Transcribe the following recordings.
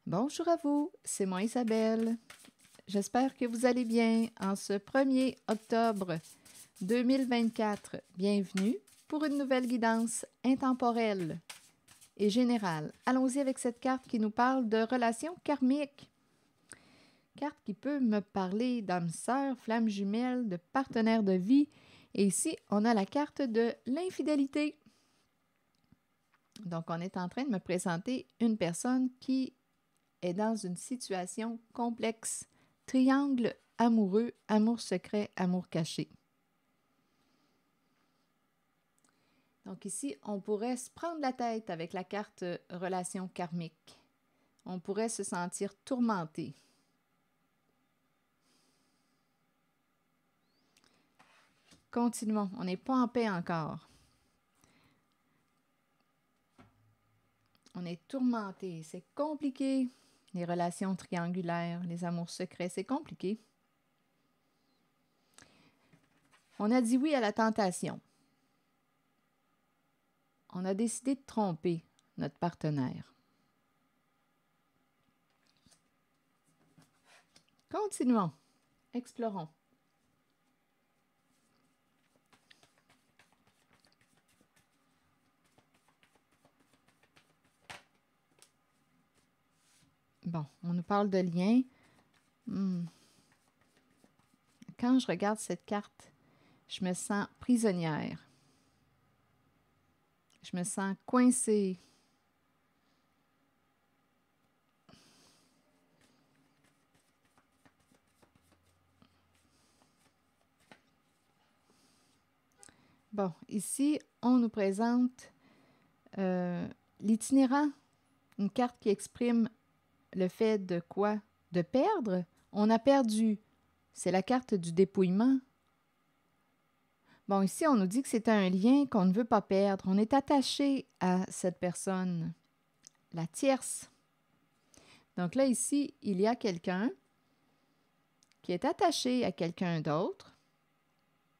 Bonjour à vous, c'est moi Isabelle. J'espère que vous allez bien en ce 1er octobre 2024. Bienvenue pour une nouvelle guidance intemporelle et générale. Allons-y avec cette carte qui nous parle de relations karmiques. Carte qui peut me parler d'âme sœur, flamme jumelle, de partenaire de vie. Et ici, on a la carte de l'infidélité. Donc, on est en train de me présenter une personne qui est dans une situation complexe. Triangle amoureux, amour secret, amour caché. Donc ici, on pourrait se prendre la tête avec la carte relation karmique. On pourrait se sentir tourmenté. Continuons, on n'est pas en paix encore. On est tourmenté, c'est compliqué. Les relations triangulaires, les amours secrets, c'est compliqué. On a dit oui à la tentation. On a décidé de tromper notre partenaire. Continuons, explorons. Bon, on nous parle de lien. Quand je regarde cette carte, je me sens prisonnière. Je me sens coincée. Bon, ici, on nous présente l'itinérant, une carte qui exprime le fait de quoi? De perdre. On a perdu. C'est la carte du dépouillement. Bon, ici, on nous dit que c'est un lien qu'on ne veut pas perdre. On est attaché à cette personne, la tierce. Donc là, ici, il y a quelqu'un qui est attaché à quelqu'un d'autre.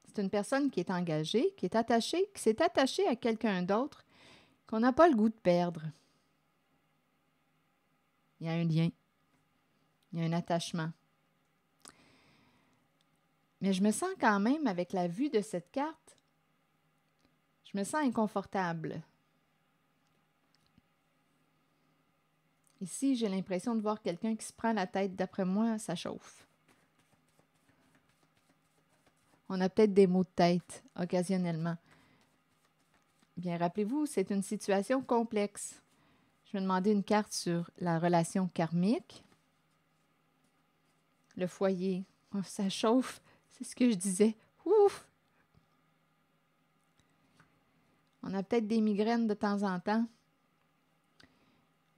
C'est une personne qui est engagée, qui s'est attachée à quelqu'un d'autre qu'on n'a pas le goût de perdre. Il y a un lien. Il y a un attachement. Mais je me sens quand même, avec la vue de cette carte, je me sens inconfortable. Ici, j'ai l'impression de voir quelqu'un qui se prend la tête. D'après moi, ça chauffe. On a peut-être des maux de tête, occasionnellement. Bien, rappelez-vous, c'est une situation complexe. Je vais demander une carte sur la relation karmique. Le foyer. Oh, ça chauffe. C'est ce que je disais. Ouf! On a peut-être des migraines de temps en temps.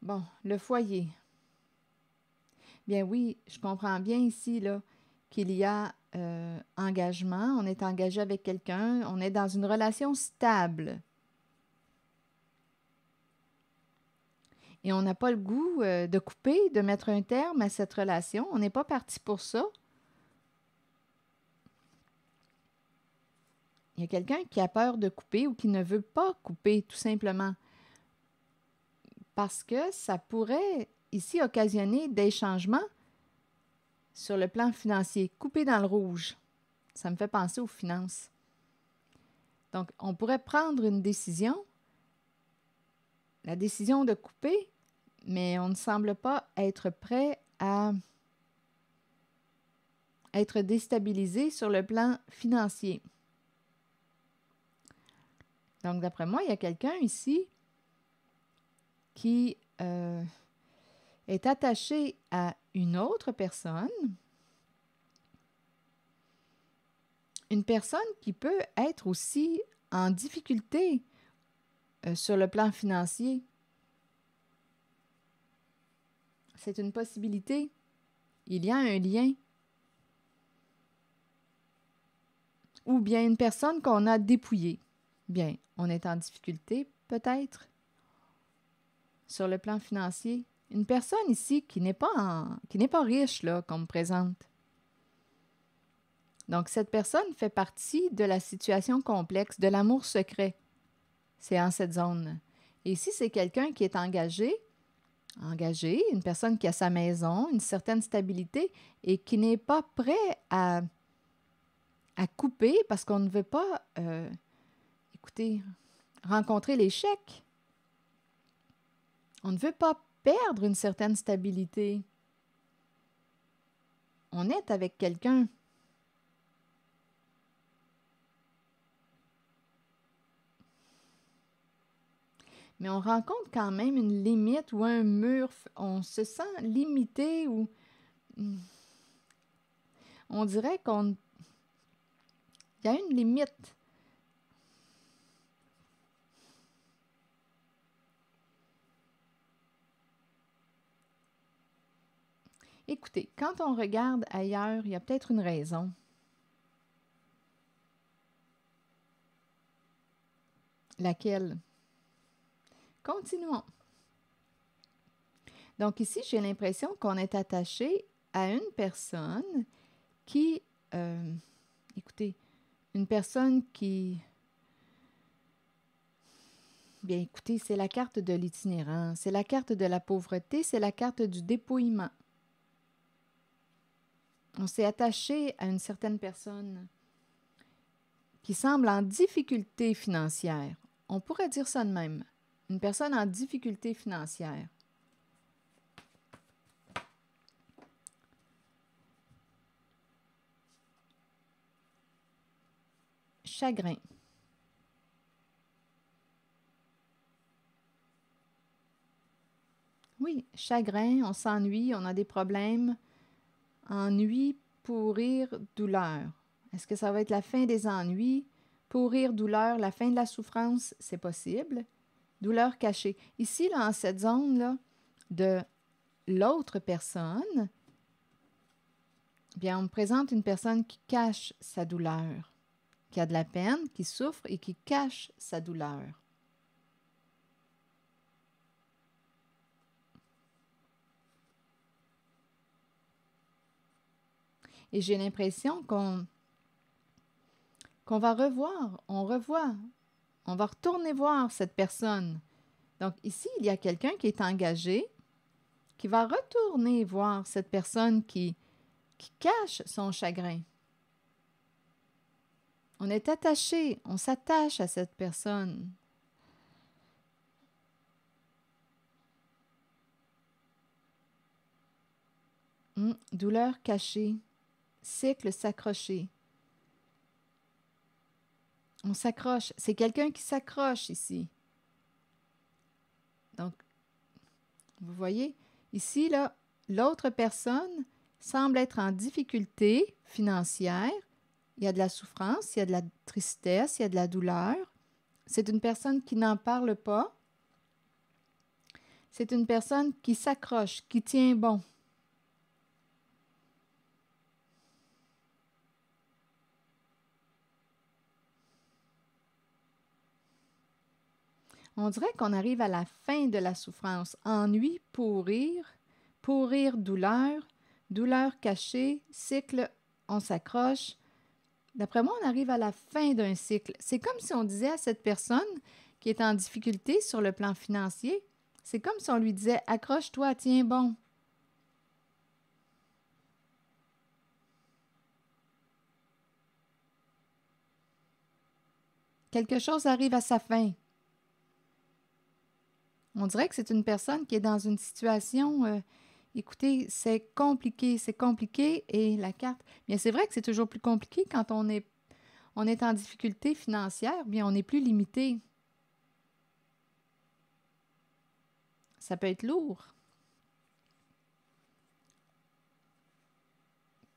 Bon, le foyer. Bien oui, je comprends bien ici là, qu'il y a engagement. On est engagé avec quelqu'un. On est dans une relation stable. Et on n'a pas le goût de couper, de mettre un terme à cette relation. On n'est pas parti pour ça. Il y a quelqu'un qui a peur de couper ou qui ne veut pas couper, tout simplement. Parce que ça pourrait, ici, occasionner des changements sur le plan financier. Couper dans le rouge, ça me fait penser aux finances. Donc, on pourrait prendre une décision, la décision de couper, mais on ne semble pas être prêt à être déstabilisé sur le plan financier. Donc, d'après moi, il y a quelqu'un ici qui est attaché à une autre personne, une personne qui peut être aussi en difficulté sur le plan financier. C'est une possibilité. Il y a un lien. Ou bien une personne qu'on a dépouillée. Bien, on est en difficulté, peut-être, sur le plan financier. Une personne ici qui n'est pas riche, là, qu'on me présente. Donc, cette personne fait partie de la situation complexe, de l'amour secret. C'est en cette zone. Et ici, c'est quelqu'un qui est engagé engagé, une personne qui a sa maison, une certaine stabilité et qui n'est pas prêt à couper parce qu'on ne veut pas, écoutez, rencontrer l'échec. On ne veut pas perdre une certaine stabilité. On est avec quelqu'un. Mais on rencontre quand même une limite ou un mur. On se sent limité ou on dirait qu'il y a une limite. Écoutez, quand on regarde ailleurs, il y a peut-être une raison. Laquelle? Continuons. Donc ici, j'ai l'impression qu'on est attaché à une personne qui, écoutez, une personne qui, bien écoutez, c'est la carte de l'itinérant, c'est la carte de la pauvreté, c'est la carte du dépouillement. On s'est attaché à une certaine personne qui semble en difficulté financière. On pourrait dire ça de même. Une personne en difficulté financière. Chagrin. Oui, chagrin, on s'ennuie, on a des problèmes. Ennui, pourrir, douleur. Est-ce que ça va être la fin des ennuis? Pourrir, douleur, la fin de la souffrance, c'est possible. Douleur cachée. Ici, là, en cette zone-là, de l'autre personne, bien, on me présente une personne qui cache sa douleur, qui a de la peine, qui souffre et qui cache sa douleur. Et j'ai l'impression qu'on va revoir, on va retourner voir cette personne. Donc ici, il y a quelqu'un qui est engagé, qui va retourner voir cette personne qui cache son chagrin. On est attaché, on s'attache à cette personne. Douleur cachée, cycle s'accrocher. On s'accroche. C'est quelqu'un qui s'accroche ici. Donc, vous voyez, ici, là, l'autre personne semble être en difficulté financière. Il y a de la souffrance, il y a de la tristesse, il y a de la douleur. C'est une personne qui n'en parle pas. C'est une personne qui s'accroche, qui tient bon. On dirait qu'on arrive à la fin de la souffrance. Ennui, pourrir, douleur, douleur cachée, cycle, on s'accroche. D'après moi, on arrive à la fin d'un cycle. C'est comme si on disait à cette personne qui est en difficulté sur le plan financier, c'est comme si on lui disait « accroche-toi, tiens bon ». Quelque chose arrive à sa fin. On dirait que c'est une personne qui est dans une situation, écoutez, c'est compliqué et la carte, bien c'est vrai que c'est toujours plus compliqué quand on est en difficulté financière, bien on est plus limité. Ça peut être lourd.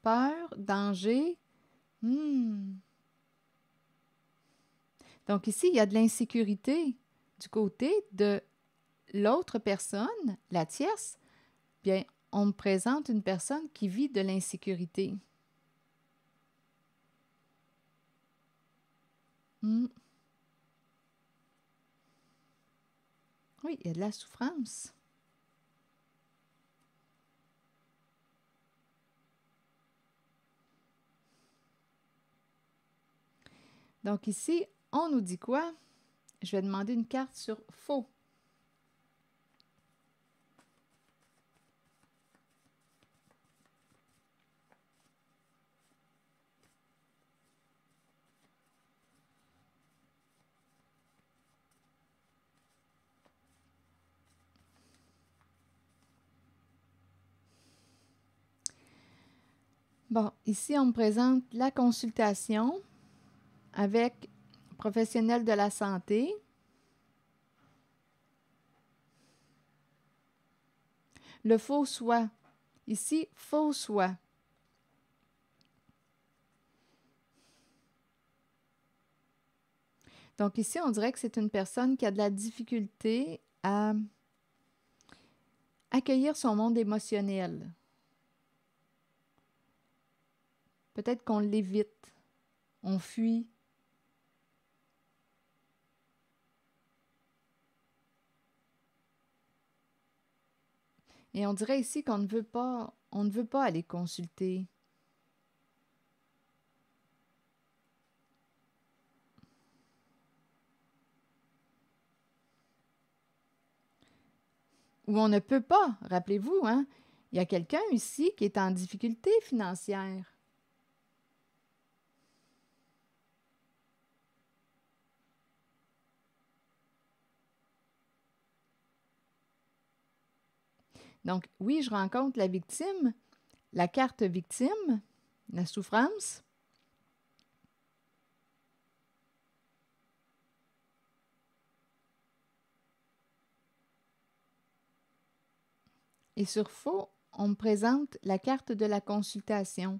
Peur, danger. Donc ici, il y a de l'insécurité du côté de l'autre personne, la tierce. Bien, on me présente une personne qui vit de l'insécurité. Oui, il y a de la souffrance. Donc ici, on nous dit quoi? Je vais demander une carte sur faux. Bon, ici, on me présente la consultation avec professionnel de la santé. Le faux soi. Ici, faux soi. Donc ici, on dirait que c'est une personne qui a de la difficulté à accueillir son monde émotionnel. Peut-être qu'on l'évite, on fuit. Et on dirait ici qu'on ne veut pas, on ne veut pas aller consulter. Ou on ne peut pas, rappelez-vous, hein? Il y a quelqu'un ici qui est en difficulté financière. Donc, oui, je rencontre la victime, la carte victime, la souffrance. Et sur faux, on me présente la carte de la consultation.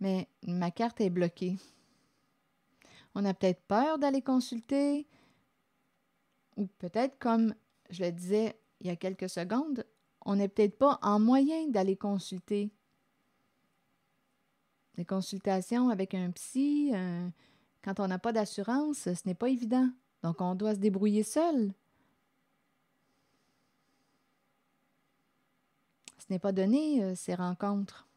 Mais ma carte est bloquée. On a peut-être peur d'aller consulter, ou peut-être, comme je le disais il y a quelques secondes, on n'est peut-être pas en moyen d'aller consulter. Les consultations avec un psy, quand on n'a pas d'assurance, ce n'est pas évident. Donc, on doit se débrouiller seul. Ce n'est pas donné, ces rencontres.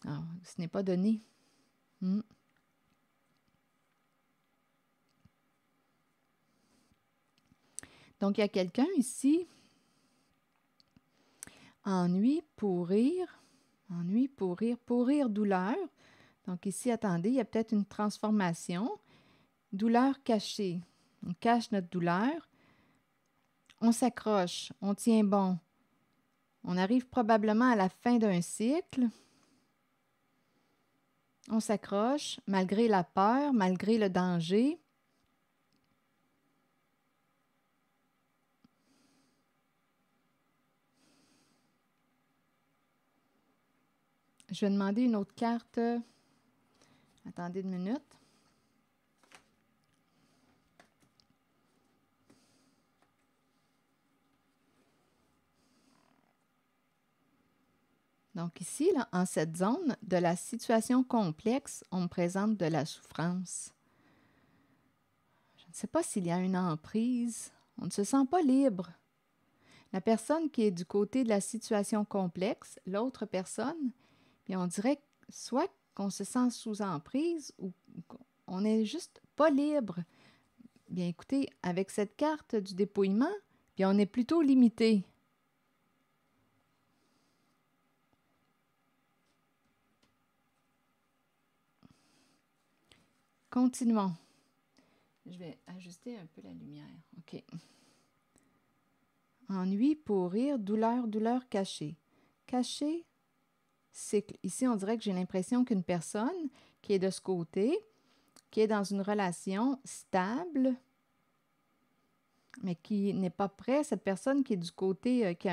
Alors, ce n'est pas donné. Donc, il y a quelqu'un ici. Ennui, pourrir, douleur. Donc ici, attendez, il y a peut-être une transformation. Douleur cachée. On cache notre douleur. On s'accroche, on tient bon. On arrive probablement à la fin d'un cycle. On s'accroche malgré la peur, malgré le danger. Je vais demander une autre carte. Attendez une minute. Donc ici, là, en cette zone de la situation complexe, on me présente de la souffrance. Je ne sais pas s'il y a une emprise. On ne se sent pas libre. La personne qui est du côté de la situation complexe, l'autre personne, puis on dirait soit qu'on se sent sous emprise ou qu'on n'est juste pas libre. Bien écoutez, avec cette carte du dépouillement, puis on est plutôt limité. Continuons. Je vais ajuster un peu la lumière. OK. Ennui, pourrir, douleur, douleur cachée. Cachée, cycle. Ici, on dirait que j'ai l'impression qu'une personne qui est de ce côté, qui est dans une relation stable, mais qui n'est pas prête, cette personne qui est du côté, qui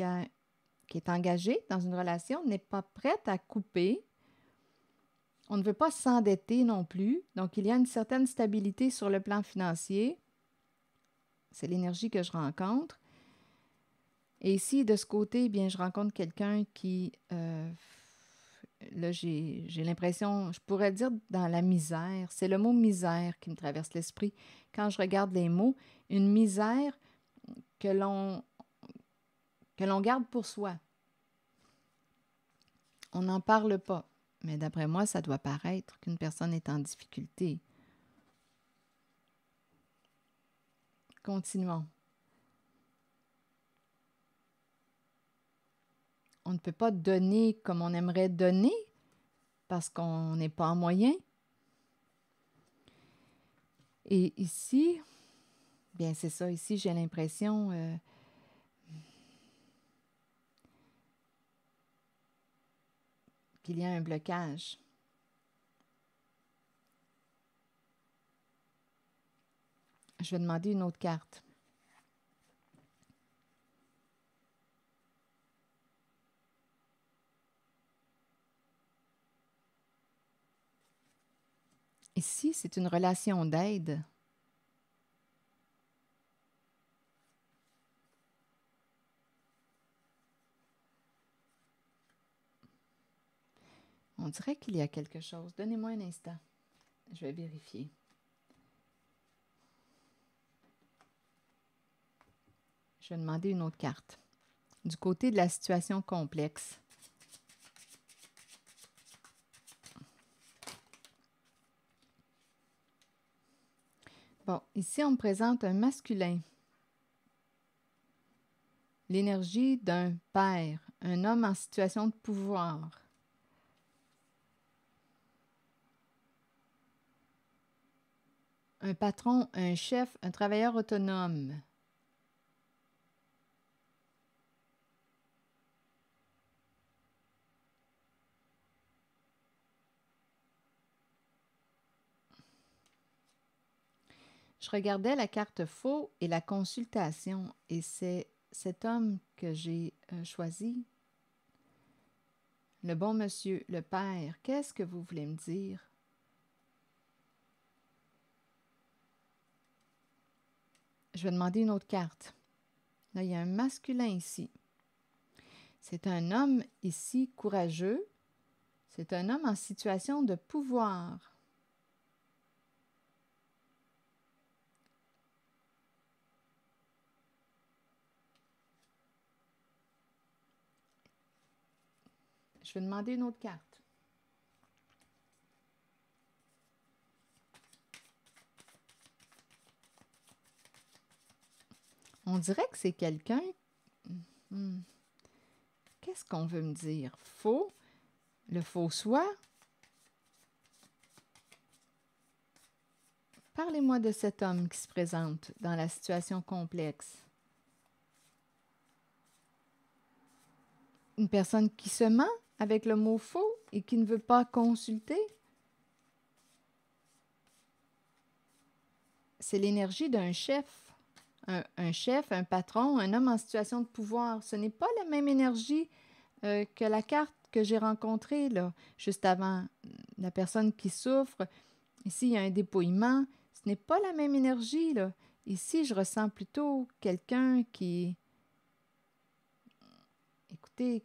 est engagée dans une relation, n'est pas prête à couper. On ne veut pas s'endetter non plus. Donc, il y a une certaine stabilité sur le plan financier. C'est l'énergie que je rencontre. Et ici, de ce côté, bien, je rencontre quelqu'un qui, là, j'ai l'impression, je pourrais dire dans la misère. C'est le mot misère qui me traverse l'esprit. Quand je regarde les mots, une misère que l'on garde pour soi. On n'en parle pas. Mais d'après moi, ça doit paraître qu'une personne est en difficulté. Continuons. On ne peut pas donner comme on aimerait donner parce qu'on n'est pas en moyen. Et ici, Bien, c'est ça. Ici, j'ai l'impression qu'il y a un blocage. Je vais demander une autre carte. Ici, c'est une relation d'aide. On dirait qu'il y a quelque chose. Donnez-moi un instant. Je vais vérifier. Je vais demander une autre carte. Du côté de la situation complexe. Bon, ici, on me présente un masculin. L'énergie d'un père, un homme en situation de pouvoir. Un patron, un chef, un travailleur autonome. Je regardais la carte faux et la consultation et c'est cet homme que j'ai choisi. Le bon monsieur, le père, qu'est-ce que vous voulez me dire? Je vais demander une autre carte. Là, il y a un masculin ici. C'est un homme ici courageux. C'est un homme en situation de pouvoir. Je vais demander une autre carte. On dirait que c'est quelqu'un... Qu'est-ce qu'on veut me dire? Faux? Le faux soi? Parlez-moi de cet homme qui se présente dans la situation complexe. Une personne qui se ment avec le mot faux et qui ne veut pas consulter? C'est l'énergie d'un chef. Un chef, un patron, un homme en situation de pouvoir. Ce n'est pas la même énergie que la carte que j'ai rencontrée là, juste avant. La personne qui souffre. Ici, il y a un dépouillement. Ce n'est pas la même énergie, là. Ici, je ressens plutôt quelqu'un qui... Écoutez,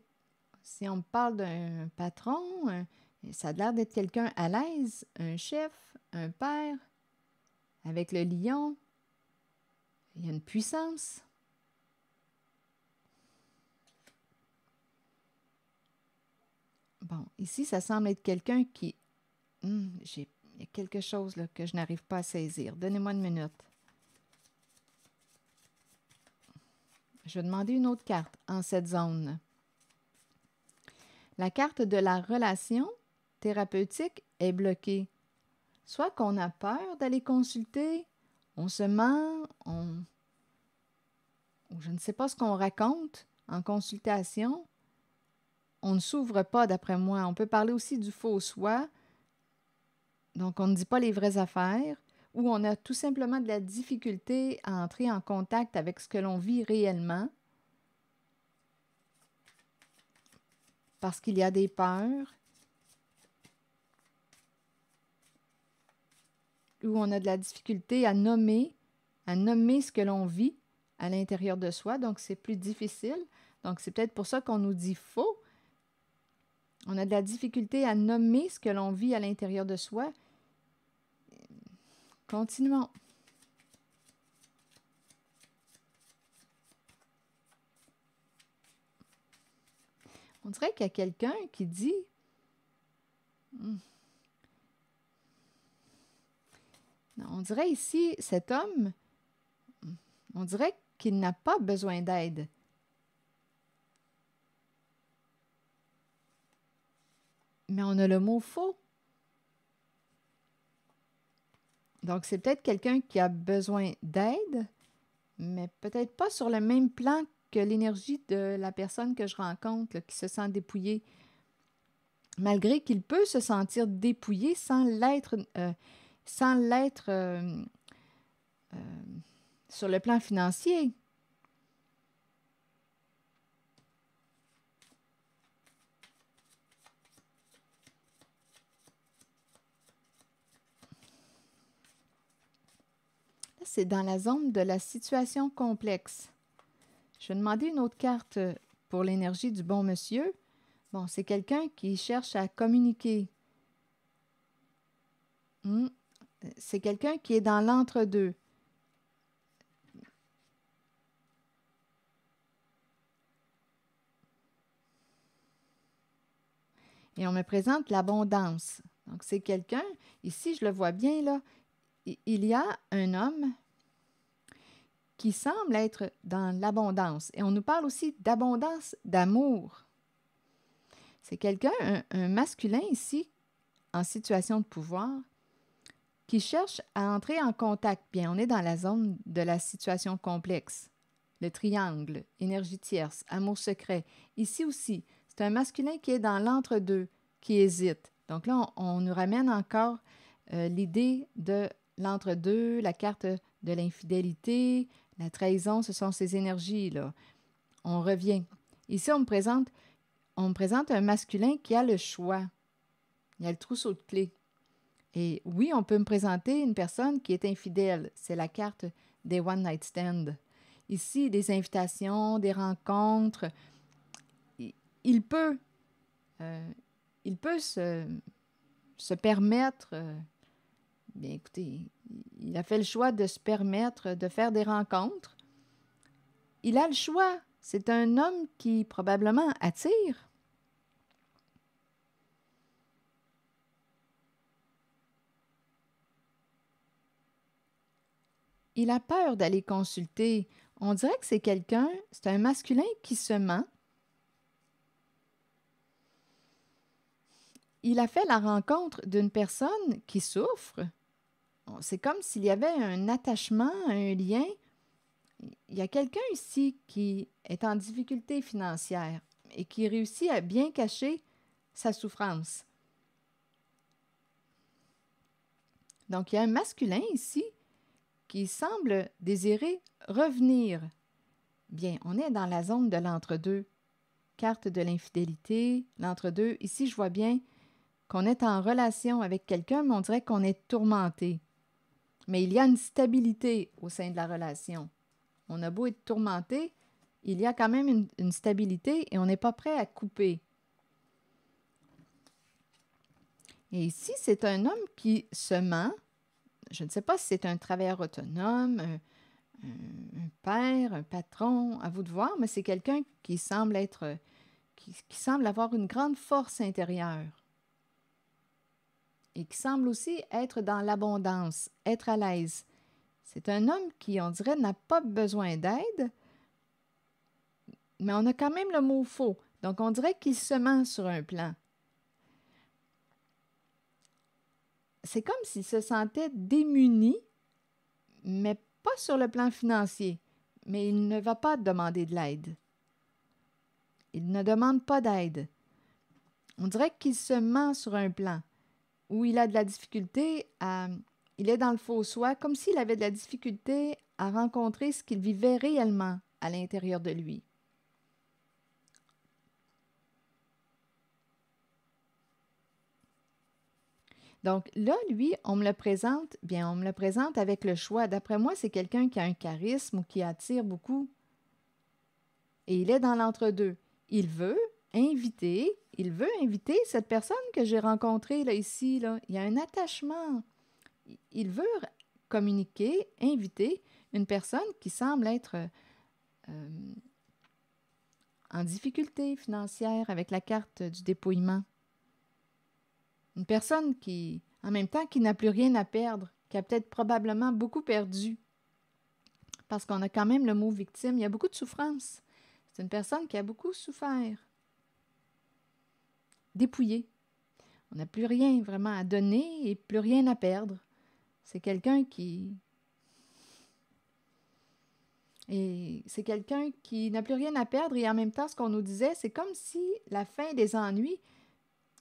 si on me parle d'un patron, ça a l'air d'être quelqu'un à l'aise, un chef, un père, avec le lion. Il y a une puissance. Bon, ici, ça semble être quelqu'un qui... il y a quelque chose là, que je n'arrive pas à saisir. Donnez-moi une minute. Je vais demander une autre carte en cette zone. La carte de la relation thérapeutique est bloquée. Soit qu'on a peur d'aller consulter, on se ment, ou je ne sais pas ce qu'on raconte en consultation. On ne s'ouvre pas, d'après moi. On peut parler aussi du faux soi. Donc, on ne dit pas les vraies affaires, ou on a tout simplement de la difficulté à entrer en contact avec ce que l'on vit réellement parce qu'il y a des peurs, ou on a de la difficulté à nommer ce que l'on vit à l'intérieur de soi. Donc, c'est plus difficile. Donc, c'est peut-être pour ça qu'on nous dit faux. On a de la difficulté à nommer ce que l'on vit à l'intérieur de soi. Continuons. On dirait qu'il y a quelqu'un qui dit non, on dirait ici, cet homme, on dirait qu'il n'a pas besoin d'aide. Mais on a le mot faux. Donc, c'est peut-être quelqu'un qui a besoin d'aide, mais peut-être pas sur le même plan que l'énergie de la personne que je rencontre, là, qui se sent dépouillée. Malgré qu'il peut se sentir dépouillé sans l'être euh, sur le plan financier. Là, c'est dans la zone de la situation complexe. Je vais demander une autre carte pour l'énergie du bon monsieur. Bon, c'est quelqu'un qui cherche à communiquer. C'est quelqu'un qui est dans l'entre-deux. Et on me présente l'abondance. Donc, c'est quelqu'un, ici, je le vois bien, là, il y a un homme qui semble être dans l'abondance. Et on nous parle aussi d'abondance d'amour. C'est quelqu'un, un masculin ici, en situation de pouvoir, qui cherche à entrer en contact. Bien, on est dans la zone de la situation complexe. Le triangle, énergie tierce, amour secret. Ici aussi, c'est un masculin qui est dans l'entre-deux, qui hésite. Donc là, on nous ramène encore l'idée de l'entre-deux, la carte de l'infidélité, la trahison, ce sont ces énergies-là. On revient. Ici, on me présente un masculin qui a le choix. Il a le trousseau de clés. Et oui, on peut me présenter une personne qui est infidèle. C'est la carte des One Night Stand. Ici, des invitations, des rencontres. Il peut se permettre, bien écoutez, il a fait le choix de se permettre de faire des rencontres. Il a le choix. C'est un homme qui probablement attire. Il a peur d'aller consulter. On dirait que c'est un masculin qui se ment. Il a fait la rencontre d'une personne qui souffre. C'est comme s'il y avait un attachement, un lien. Il y a quelqu'un ici qui est en difficulté financière et qui réussit à bien cacher sa souffrance. Donc, il y a un masculin ici qui semble désirer revenir. Bien, on est dans la zone de l'entre-deux. Carte de l'infidélité, l'entre-deux. Ici, je vois bien qu'on est en relation avec quelqu'un, mais on dirait qu'on est tourmenté. Mais il y a une stabilité au sein de la relation. On a beau être tourmenté, il y a quand même une stabilité et on n'est pas prêt à couper. Et ici, c'est un homme qui se ment. Je ne sais pas si c'est un travailleur autonome, un père, un patron, à vous de voir, mais c'est quelqu'un qui semble qui semble avoir une grande force intérieure et qui semble aussi être dans l'abondance, être à l'aise. C'est un homme qui, on dirait, n'a pas besoin d'aide, mais on a quand même le mot faux. Donc, on dirait qu'il se ment sur un plan. C'est comme s'il se sentait démuni, mais pas sur le plan financier. Mais il ne va pas demander de l'aide. Il ne demande pas d'aide. On dirait qu'il se ment sur un plan où il a de la difficulté à... Il est dans le faux soi, comme s'il avait de la difficulté à rencontrer ce qu'il vivait réellement à l'intérieur de lui. Donc là, lui, on me le présente avec le choix. D'après moi, c'est quelqu'un qui a un charisme ou qui attire beaucoup. Et il est dans l'entre-deux. Il veut inviter cette personne que j'ai rencontrée là, ici. Là. Il y a un attachement. Il veut communiquer, inviter une personne qui semble être en difficulté financière avec la carte du dépouillement. Une personne qui, en même temps, qui n'a plus rien à perdre, qui a peut-être probablement beaucoup perdu. Parce qu'on a quand même le mot victime. Il y a beaucoup de souffrance. C'est une personne qui a beaucoup souffert. Dépouillée. On n'a plus rien vraiment à donner et plus rien à perdre. C'est quelqu'un qui Et c'est quelqu'un qui n'a plus rien à perdre et en même temps, ce qu'on nous disait, c'est comme si la fin des ennuis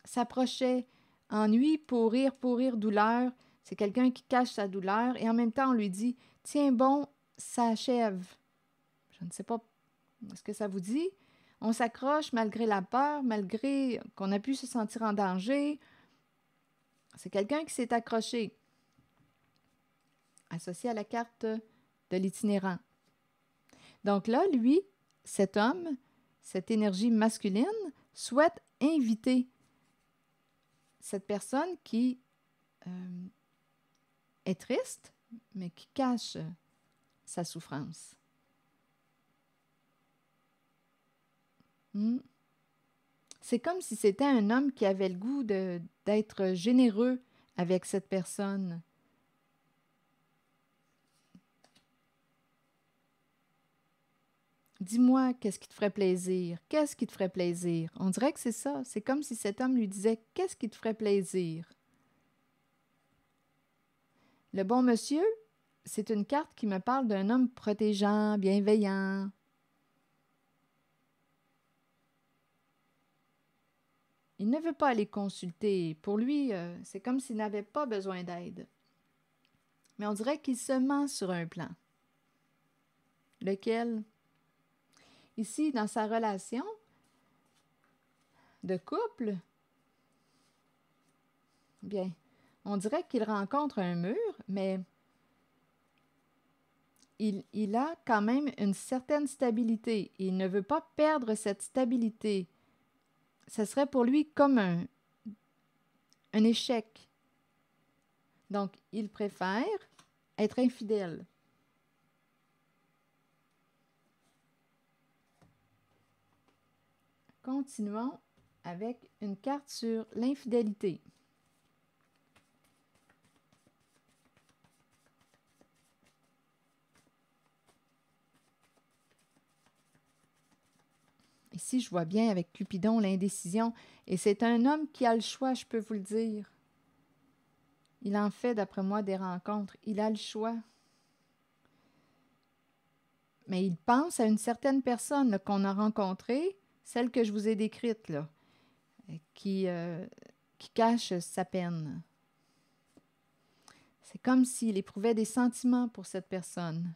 s'approchait. Ennui, pourrir, douleur. C'est quelqu'un qui cache sa douleur et en même temps, on lui dit, tiens bon, ça achève. Je ne sais pas ce que ça vous dit. On s'accroche malgré la peur, malgré qu'on a pu se sentir en danger. C'est quelqu'un qui s'est accroché, associé à la carte de l'itinérant. Donc là, lui, cet homme, cette énergie masculine, souhaite inviter cette personne qui est triste, mais qui cache sa souffrance. C'est comme si c'était un homme qui avait le goût d'être généreux avec cette personne. Dis-moi, qu'est-ce qui te ferait plaisir? Qu'est-ce qui te ferait plaisir? On dirait que c'est ça. C'est comme si cet homme lui disait, qu'est-ce qui te ferait plaisir? Le bon monsieur, c'est une carte qui me parle d'un homme protégeant, bienveillant. Il ne veut pas aller consulter. Pour lui, c'est comme s'il n'avait pas besoin d'aide. Mais on dirait qu'il se ment sur un plan. Lequel? Ici, dans sa relation de couple, bien, on dirait qu'il rencontre un mur, mais il a quand même une certaine stabilité. Il ne veut pas perdre cette stabilité. Ce serait pour lui comme un échec. Donc, il préfère être infidèle. Continuons avec une carte sur l'infidélité. Ici, je vois bien avec Cupidon l'indécision. Et c'est un homme qui a le choix, je peux vous le dire. Il en fait, d'après moi, des rencontres. Il a le choix. Mais il pense à une certaine personne qu'on a rencontrée, celle que je vous ai décrite, là, qui cache sa peine. C'est comme s'il éprouvait des sentiments pour cette personne.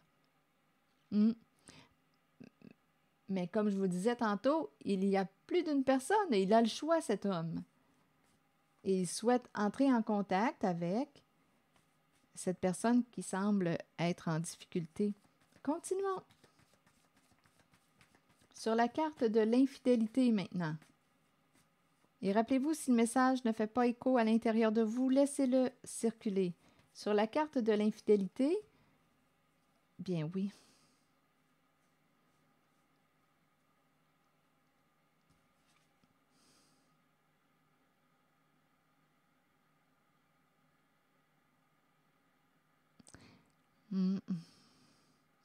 Mais comme je vous disais tantôt, il y a plus d'une personne et il a le choix, cet homme. Et il souhaite entrer en contact avec cette personne qui semble être en difficulté. Continuons. Sur la carte de l'infidélité maintenant. Et rappelez-vous, si le message ne fait pas écho à l'intérieur de vous, laissez-le circuler. Sur la carte de l'infidélité, bien oui.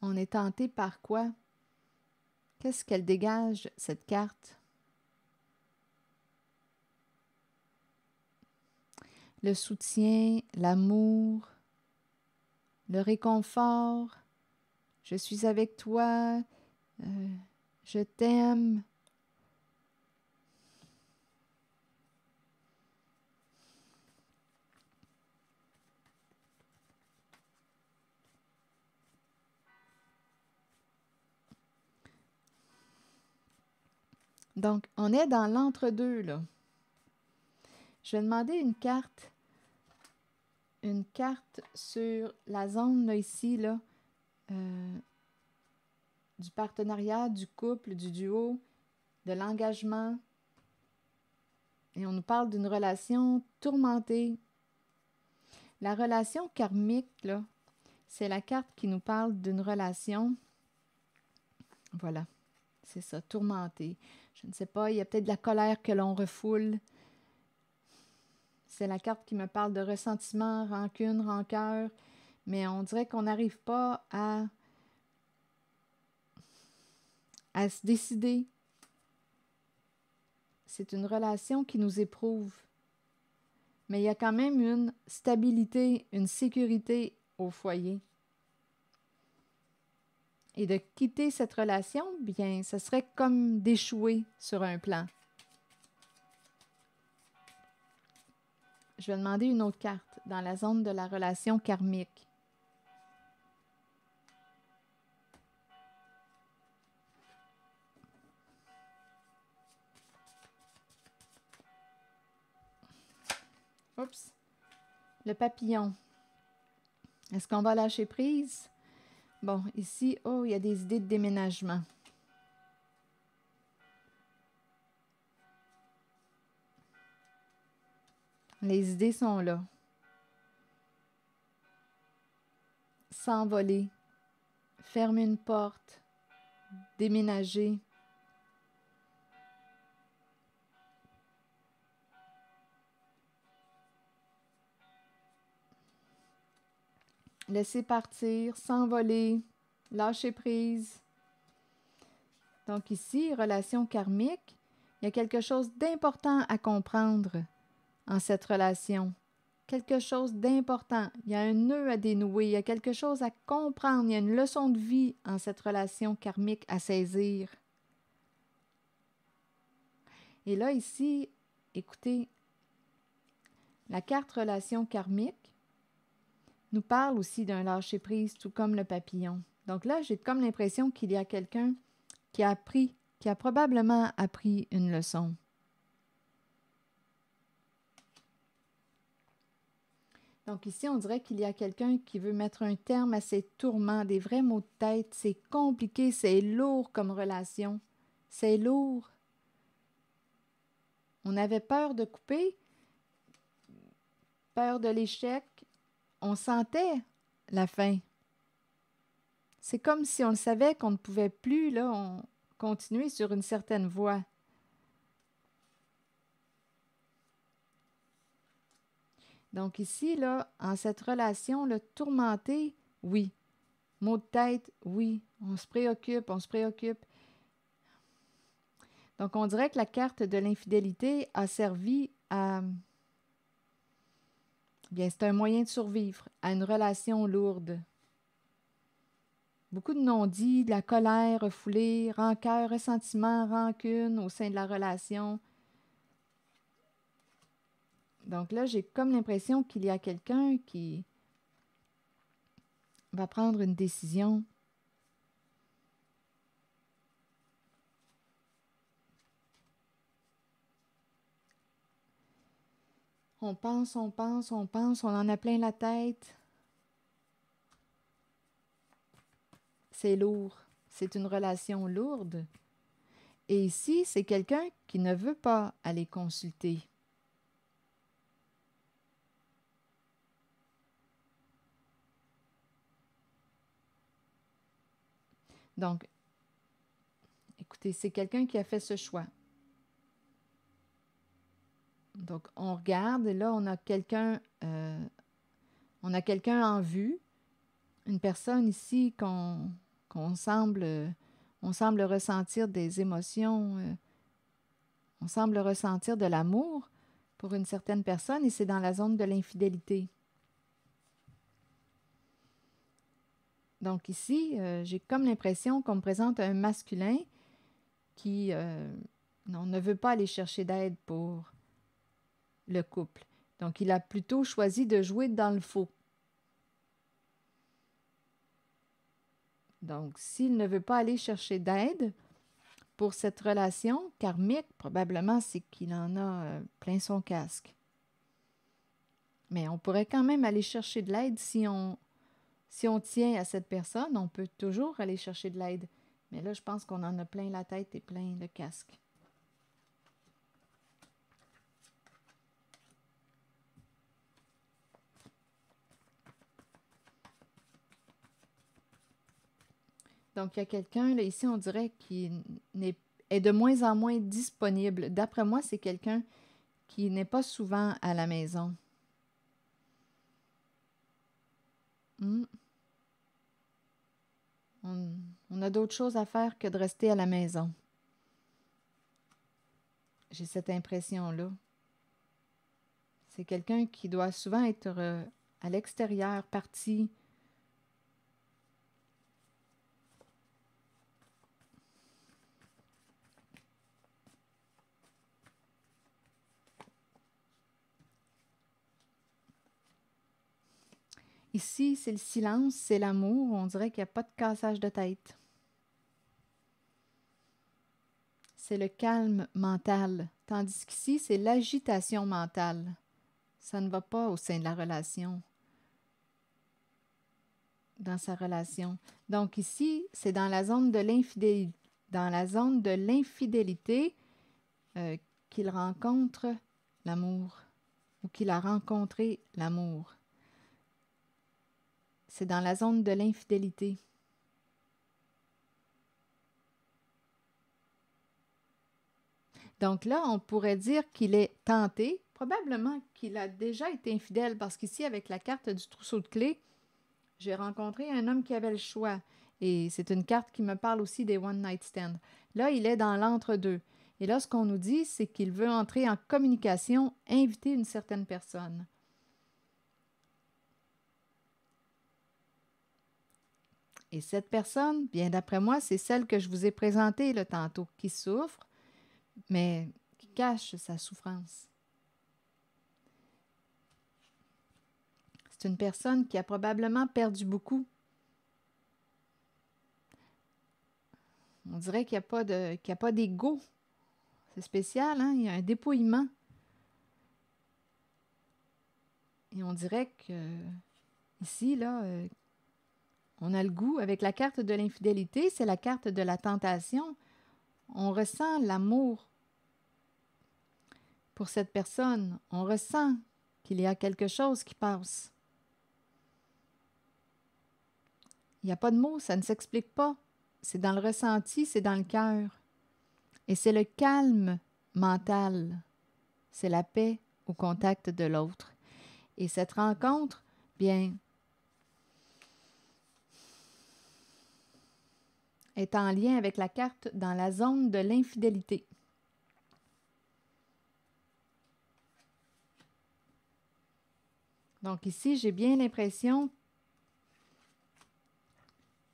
On est tenté par quoi? Qu'est-ce qu'elle dégage, cette carte? Le soutien, l'amour, le réconfort. Je suis avec toi, je t'aime. Donc, on est dans l'entre-deux, là. Je vais demander une carte sur la zone, là, ici, là, du partenariat, du couple, du duo, de l'engagement. Et on nous parle d'une relation tourmentée. La relation karmique, là, c'est la carte qui nous parle d'une relation, voilà, c'est ça, tourmentée. Je ne sais pas, il y a peut-être de la colère que l'on refoule. C'est la carte qui me parle de ressentiment, rancune, rancœur, mais on dirait qu'on n'arrive pas à se décider. C'est une relation qui nous éprouve. Mais il y a quand même une stabilité, une sécurité au foyer. Et de quitter cette relation, bien, ce serait comme d'échouer sur un plan. Je vais demander une autre carte dans la zone de la relation karmique. Oups! Le papillon. Est-ce qu'on va lâcher prise? Bon, ici, oh, il y a des idées de déménagement. Les idées sont là. S'envoler, fermer une porte, déménager. Laisser partir, s'envoler, lâcher prise. Donc ici, relation karmique, il y a quelque chose d'important à comprendre en cette relation. Quelque chose d'important. Il y a un nœud à dénouer, il y a quelque chose à comprendre, il y a une leçon de vie en cette relation karmique à saisir. Et là, ici, écoutez, la carte relation karmique nous parle aussi d'un lâcher-prise, tout comme le papillon. Donc là, j'ai comme l'impression qu'il y a quelqu'un qui a probablement appris une leçon. Donc ici, on dirait qu'il y a quelqu'un qui veut mettre un terme à ses tourments, des vrais maux de tête. C'est compliqué, c'est lourd comme relation. C'est lourd. On avait peur de couper, peur de l'échec. On sentait la fin. C'est comme si on le savait qu'on ne pouvait plus là, continuer sur une certaine voie. Donc ici, là, en cette relation, le tourmenté, oui. Maux de tête, oui. On se préoccupe, on se préoccupe. Donc on dirait que la carte de l'infidélité a servi à... Bien, c'est un moyen de survivre à une relation lourde. Beaucoup de non-dits, de la colère refoulée, rancœur, ressentiment, rancune au sein de la relation. Donc là, j'ai comme l'impression qu'il y a quelqu'un qui va prendre une décision. On pense, on pense, on pense, on en a plein la tête. C'est lourd. C'est une relation lourde. Et ici, c'est quelqu'un qui ne veut pas aller consulter. Donc, écoutez, c'est quelqu'un qui a fait ce choix. Donc, on regarde et là, on a quelqu'un en vue, une personne ici qu'on semble ressentir des émotions, on semble ressentir de l'amour pour une certaine personne et c'est dans la zone de l'infidélité. Donc ici, j'ai comme l'impression qu'on me présente un masculin qui ne veut pas aller chercher d'aide pour le couple. Donc, il a plutôt choisi de jouer dans le faux. Donc, s'il ne veut pas aller chercher d'aide pour cette relation karmique, probablement c'est qu'il en a plein son casque. Mais on pourrait quand même aller chercher de l'aide si on tient à cette personne, on peut toujours aller chercher de l'aide. Mais là, je pense qu'on en a plein la tête et plein le casque. Donc, il y a quelqu'un, là, ici, on dirait, qui est de moins en moins disponible. D'après moi, c'est quelqu'un qui n'est pas souvent à la maison. On a d'autres choses à faire que de rester à la maison. J'ai cette impression-là. C'est quelqu'un qui doit souvent être à l'extérieur, parti. ici, c'est le silence, c'est l'amour. On dirait qu'il n'y a pas de cassage de tête. C'est le calme mental. Tandis qu'ici, c'est l'agitation mentale. Ça ne va pas au sein de la relation. Dans sa relation. Donc ici, c'est dans la zone de l'infidélité. Dans la zone de l'infidélité qu'il rencontre l'amour ou qu'il a rencontré l'amour. C'est dans la zone de l'infidélité. Donc là, on pourrait dire qu'il est tenté, probablement qu'il a déjà été infidèle, parce qu'ici, avec la carte du trousseau de clés, j'ai rencontré un homme qui avait le choix. Et c'est une carte qui me parle aussi des one night stands. Là, il est dans l'entre-deux. Et là, ce qu'on nous dit, c'est qu'il veut entrer en communication, inviter une certaine personne. Et cette personne, bien d'après moi, c'est celle que je vous ai présentée là, tantôt, qui souffre, mais qui cache sa souffrance. C'est une personne qui a probablement perdu beaucoup. On dirait qu'il n'y a pas d'ego. C'est spécial, hein? Il y a un dépouillement. Et on dirait que ici, là, on a le goût, avec la carte de l'infidélité, c'est la carte de la tentation. On ressent l'amour pour cette personne. On ressent qu'il y a quelque chose qui passe. Il n'y a pas de mots, ça ne s'explique pas. C'est dans le ressenti, c'est dans le cœur. Et c'est le calme mental. C'est la paix au contact de l'autre. Et cette rencontre, bien, est en lien avec la carte dans la zone de l'infidélité. Donc ici, j'ai bien l'impression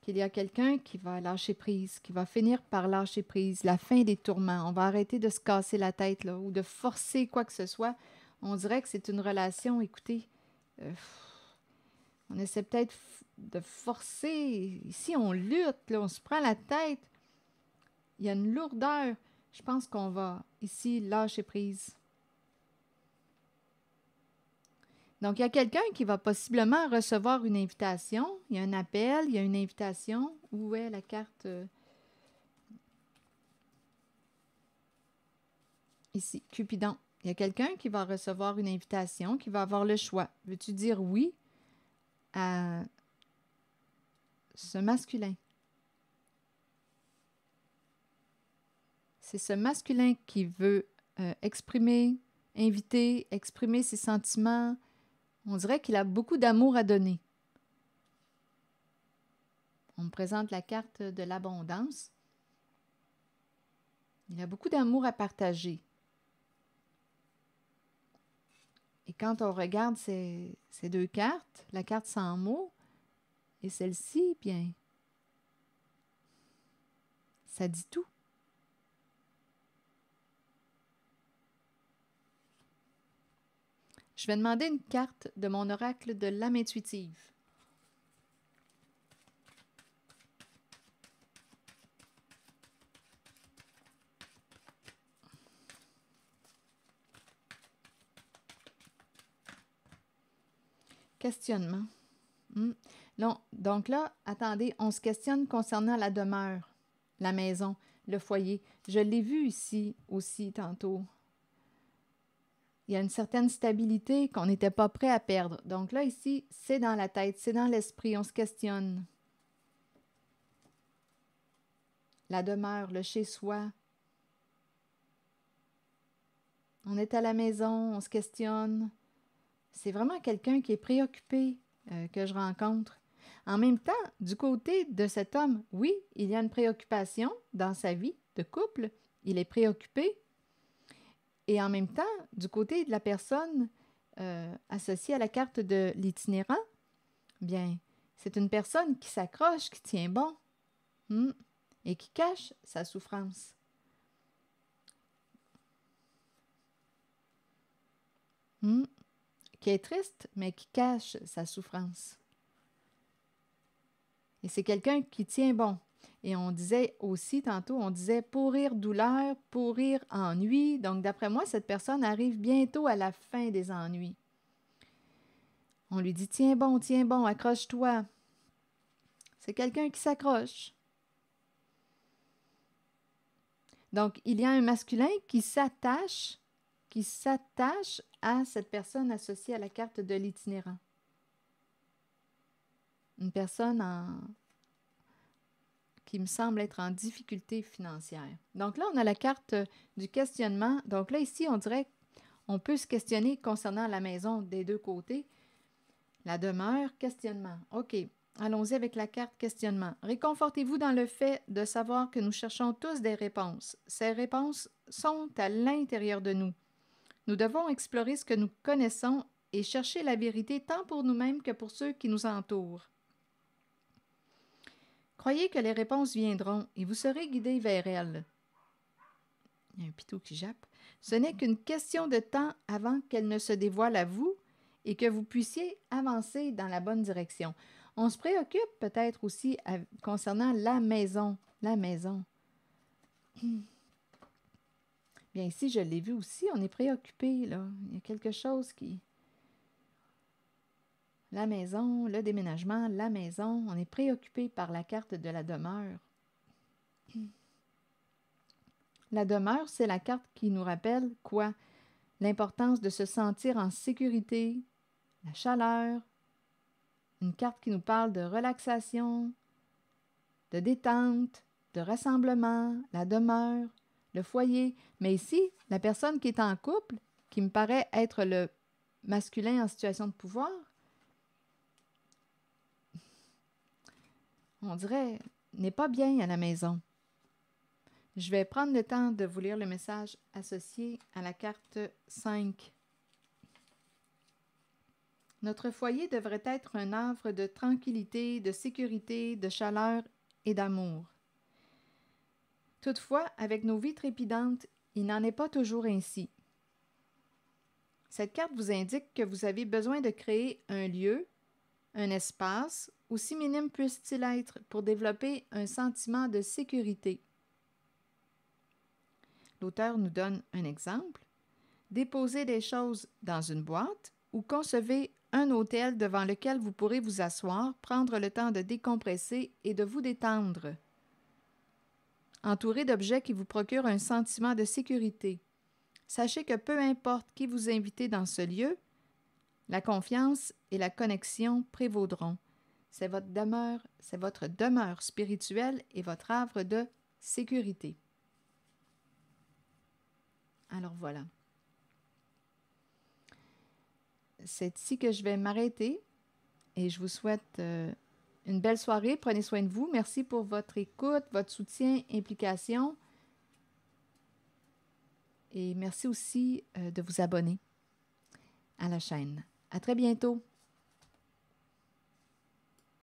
qu'il y a quelqu'un qui va lâcher prise, qui va finir par lâcher prise, la fin des tourments. On va arrêter de se casser la tête là, ou de forcer quoi que ce soit. On dirait que c'est une relation, écoutez, on essaie peut-être de forcer. Ici, on lutte, là, on se prend la tête. Il y a une lourdeur. Je pense qu'on va ici lâcher prise. Donc, il y a quelqu'un qui va possiblement recevoir une invitation. Il y a un appel, il y a une invitation. Où est la carte? Ici, Cupidon. Il y a quelqu'un qui va recevoir une invitation, qui va avoir le choix. Veux-tu dire oui à ce masculin? C'est ce masculin qui veut exprimer, inviter, exprimer ses sentiments. On dirait qu'il a beaucoup d'amour à donner. On me présente la carte de l'abondance. Il a beaucoup d'amour à partager. Et quand on regarde ces deux cartes, la carte sans mots et celle-ci, bien, ça dit tout. Je vais demander une carte de mon oracle de l'âme intuitive. Questionnement. Non, donc là, attendez, on se questionne concernant la demeure, la maison, le foyer. Je l'ai vu ici aussi tantôt. Il y a une certaine stabilité qu'on n'était pas prêt à perdre. Donc là, ici, c'est dans la tête, c'est dans l'esprit, on se questionne. La demeure, le chez-soi. On est à la maison, on se questionne. C'est vraiment quelqu'un qui est préoccupé que je rencontre. En même temps, du côté de cet homme, oui, il y a une préoccupation dans sa vie de couple. Il est préoccupé. Et en même temps, du côté de la personne associée à la carte de l'itinérant, bien, c'est une personne qui s'accroche, qui tient bon et qui cache sa souffrance. Qui est triste, mais qui cache sa souffrance. Et c'est quelqu'un qui tient bon. Et on disait aussi tantôt, on disait pourrir douleur, pourrir ennui. Donc, d'après moi, cette personne arrive bientôt à la fin des ennuis. On lui dit, tiens bon, accroche-toi. C'est quelqu'un qui s'accroche. Donc, il y a un masculin qui s'attache à cette personne associée à la carte de l'itinérant. Une personne qui me semble être en difficulté financière. Donc là, on a la carte du questionnement. Donc là, ici, on dirait qu'on peut se questionner concernant la maison des deux côtés. La demeure, questionnement. OK, allons-y avec la carte questionnement. Réconfortez-vous dans le fait de savoir que nous cherchons tous des réponses. Ces réponses sont à l'intérieur de nous. Nous devons explorer ce que nous connaissons et chercher la vérité tant pour nous-mêmes que pour ceux qui nous entourent. Croyez que les réponses viendront et vous serez guidés vers elles. Il y a un pitou qui jappe. Ce n'est qu'une question de temps avant qu'elle ne se dévoile à vous et que vous puissiez avancer dans la bonne direction. On se préoccupe peut-être aussi concernant la maison. La maison. Bien, ici, je l'ai vu aussi, on est préoccupé, là. Il y a quelque chose qui... La maison, le déménagement, la maison, on est préoccupé par la carte de la demeure. La demeure, c'est la carte qui nous rappelle quoi? L'importance de se sentir en sécurité, la chaleur, une carte qui nous parle de relaxation, de détente, de rassemblement, la demeure, le foyer. Mais ici, la personne qui est en couple, qui me paraît être le masculin en situation de pouvoir, on dirait, n'est pas bien à la maison. Je vais prendre le temps de vous lire le message associé à la carte 5. Notre foyer devrait être un havre de tranquillité, de sécurité, de chaleur et d'amour. Toutefois, avec nos vies trépidantes, il n'en est pas toujours ainsi. Cette carte vous indique que vous avez besoin de créer un lieu, un espace, aussi minime puisse-t-il être, pour développer un sentiment de sécurité. L'auteur nous donne un exemple. Déposez des choses dans une boîte ou concevez un hôtel devant lequel vous pourrez vous asseoir, prendre le temps de décompresser et de vous détendre. Entouré d'objets qui vous procurent un sentiment de sécurité. Sachez que peu importe qui vous invitez dans ce lieu, la confiance et la connexion prévaudront. C'est votre demeure spirituelle et votre havre de sécurité. Alors voilà. C'est ici que je vais m'arrêter et je vous souhaite une belle soirée. Prenez soin de vous. Merci pour votre écoute, votre soutien, implication. Et merci aussi de vous abonner à la chaîne. À très bientôt.